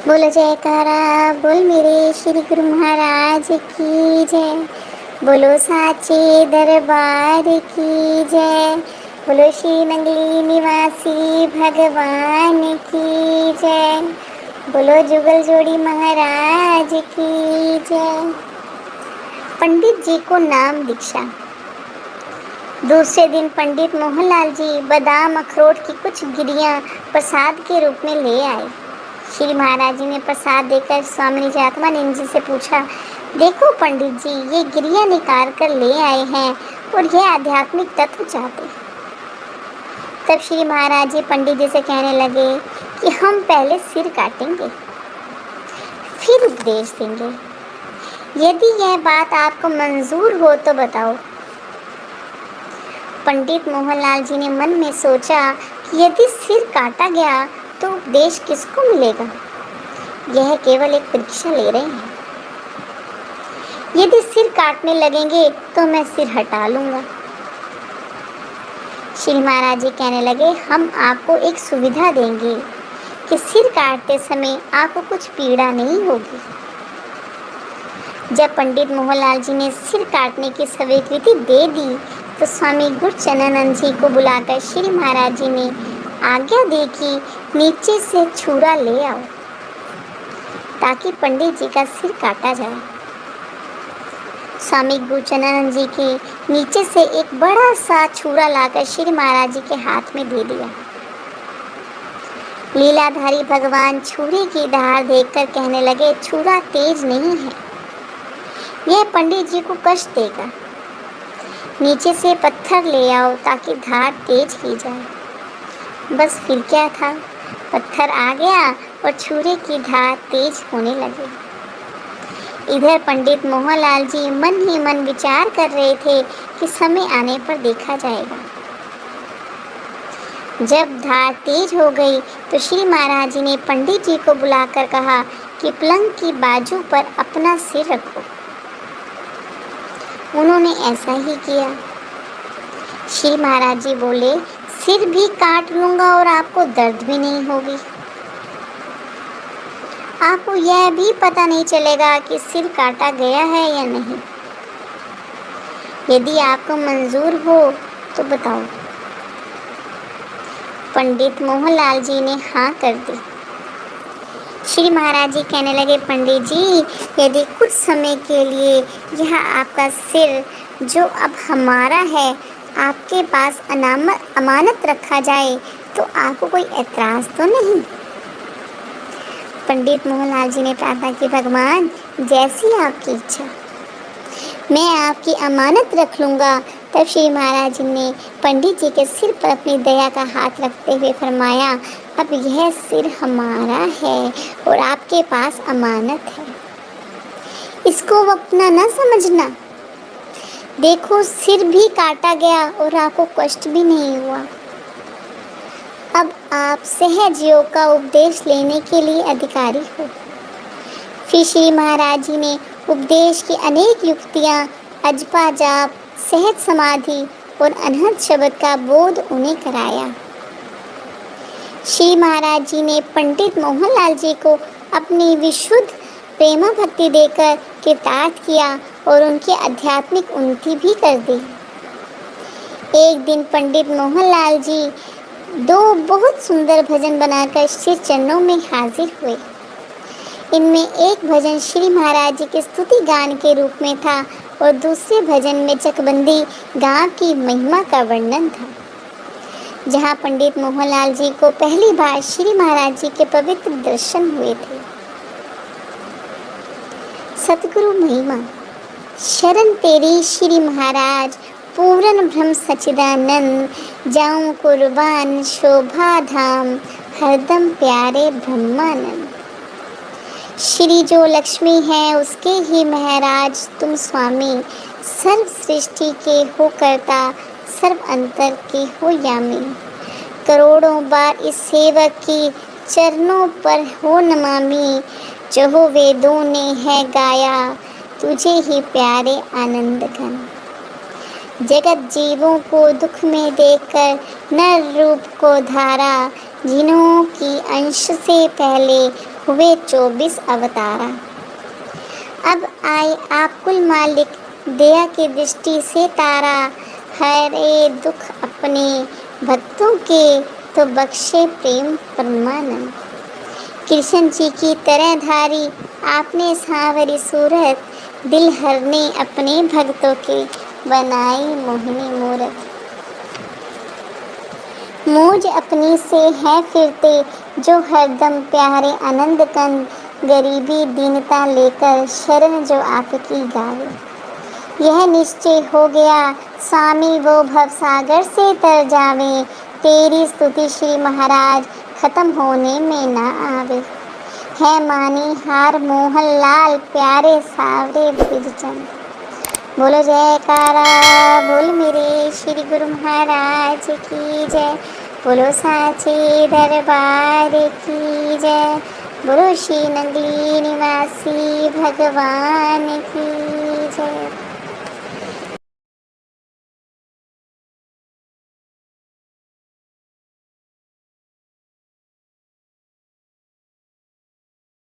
बोलो जयकारा बोल मेरे श्री गुरु महाराज की जय। बोलो साचे दरबार की जय। बोलो श्री नंगली निवासी भगवान की जय। बोलो जुगल जोड़ी महाराज की जय। पंडित जी को नाम दीक्षा। दूसरे दिन पंडित मोहनलाल जी बादाम अखरोट की कुछ गिरियां प्रसाद के रूप में ले आए। श्री महाराज जी ने प्रसाद देकर स्वामी आत्मानंद जी से पूछा, देखो पंडित जी, ये गिरियां निकाल कर ले आए हैं और ये आध्यात्मिक तत्व चाहते हैं। तब श्री महाराज जी पंडित जी से कहने लगे कि हम पहले सिर काटेंगे, फिर उपदेश देंगे। यदि यह बात आपको मंजूर हो तो बताओ। पंडित मोहनलाल जी ने मन में सोचा कि यदि सिर काटा गया तो उपदेश किसको मिलेगा? यह केवल एक परीक्षा ले रहे हैं। यदि सिर काटने लगेंगे तो मैं सिर हटा लूंगा। श्री महाराज जी कहने लगे, हम आपको एक सुविधा देंगे कि सिर काटते समय आपको कुछ पीड़ा नहीं होगी। जब पंडित मोहनलाल जी ने सिर काटने की स्वीकृति दे दी तो स्वामी गुरचरणानंद जी को बुलाकर श्री महाराज जी ने आज्ञा दी कि नीचे से छुरा ले आओ ताकि पंडित जी का सिर काटा जाए। स्वामी गुरचरणानंद जी के नीचे से एक बड़ा सा छुरा लाकर श्री महाराज जी के हाथ में दे दिया। लीलाधारी भगवान छुरे की धार देखकर कहने लगे, छुरा तेज नहीं है, यह पंडित जी को कष्ट देगा। नीचे से पत्थर ले आओ ताकि धार तेज की जाए। बस फिर क्या था, पत्थर आ गया और छुरे की धार तेज होने लगी। इधर पंडित मोहनलाल जी मन ही मन विचार कर रहे थे कि समय आने पर देखा जाएगा। जब धार तेज हो गई तो श्री महाराज जी ने पंडित जी को बुलाकर कहा कि पलंग की बाजू पर अपना सिर रखो। उन्होंने ऐसा ही किया। श्री महाराज जी बोले, सिर भी काट लूंगा और आपको दर्द भी नहीं होगी। आपको यह भी पता नहीं चलेगा कि सिर काटा गया है या नहीं। यदि आपको मंजूर हो तो बताओ। पंडित मोहनलाल जी ने हाँ कर दी। श्री महाराज जी कहने लगे, पंडित जी, यदि कुछ समय के लिए यह आपका सिर जो अब हमारा है आपके पास अमानत रखा जाए तो आपको कोई ऐतराज तो नहीं? पंडित मोहनलाल जी ने प्रार्थना की, भगवान जैसी आपकी इच्छा, मैं आपकी अमानत रख लूँगा। तब श्री महाराज जी ने पंडित जी के सिर पर अपनी दया का हाथ रखते हुए फरमाया, अब यह सिर हमारा है और आपके पास अमानत है, इसको अपना न समझना। देखो, सिर भी काटा गया और आपको कष्ट भी नहीं हुआ। अब आप सहज योग का उपदेश लेने के लिए अधिकारी हो। फिर श्री महाराज जी ने उपदेश की अनेक युक्तियाँ, अजपा जाप, सहज समाधि और अनहद शब्द का बोध उन्हें कराया। श्री महाराज जी ने पंडित मोहनलाल जी को अपनी विशुद्ध प्रेम भक्ति देकर कृतार्थ किया और उनकी आध्यात्मिक उन्नति भी कर दी। एक दिन पंडित मोहनलाल जी दो बहुत सुंदर भजन बनाकर श्री चरणों में हाजिर हुए। इनमें एक भजन श्री महाराज जी के स्तुति गान के रूप में था और दूसरे भजन में चकबंदी गांव की महिमा का वर्णन था, जहां पंडित मोहनलाल जी को पहली बार श्री महाराज जी के पवित्र दर्शन हुए थे। सतगुरु महिमा। शरण तेरी श्री महाराज, पूर्ण ब्रह्म सच्चिदानंद, जाऊं कुर्बान शोभा धाम, हरदम प्यारे ब्रह्मानंद। श्री जो लक्ष्मी है उसके ही महाराज तुम स्वामी, सर्व सृष्टि के हो करता, सर्व अंतर के हो यामी। करोड़ों बार इस सेवक की चरणों पर हो नमामि, जो वेदों ने है गाया, तुझे ही प्यारे आनंद घन। जगत जीवों को दुख में देखकर नर रूप को धारा, जिन्हों की अंश से पहले हुए 24 अवतारा। अब आए आप कुल मालिक, दया की दृष्टि से तारा, हरे दुख अपने भक्तों के, तो बख्शे प्रेम परमानंद। कृष्ण जी की तरह धारी आपने सांवरी सूरत, दिल हरने अपने भक्तों के, बनाई मोहिनी मूरत। मौज अपनी से है फिरते, जो हरदम प्यारे आनंद कंद, गरीबी दीनता लेकर शरण जो आपकी गावे। यह निश्चय हो गया स्वामी वो भवसागर से तर जावे, तेरी स्तुति श्री महाराज खत्म होने में ना आवे। है मानी हार मोहन लाल प्यारे सावरे ब्रिजचंद। बोलो जयकारा बोल मेरे श्री गुरु महाराज की जय। बोलो साचे दरबार की जय। बोलो श्री नगली निवासी भगवान की जय।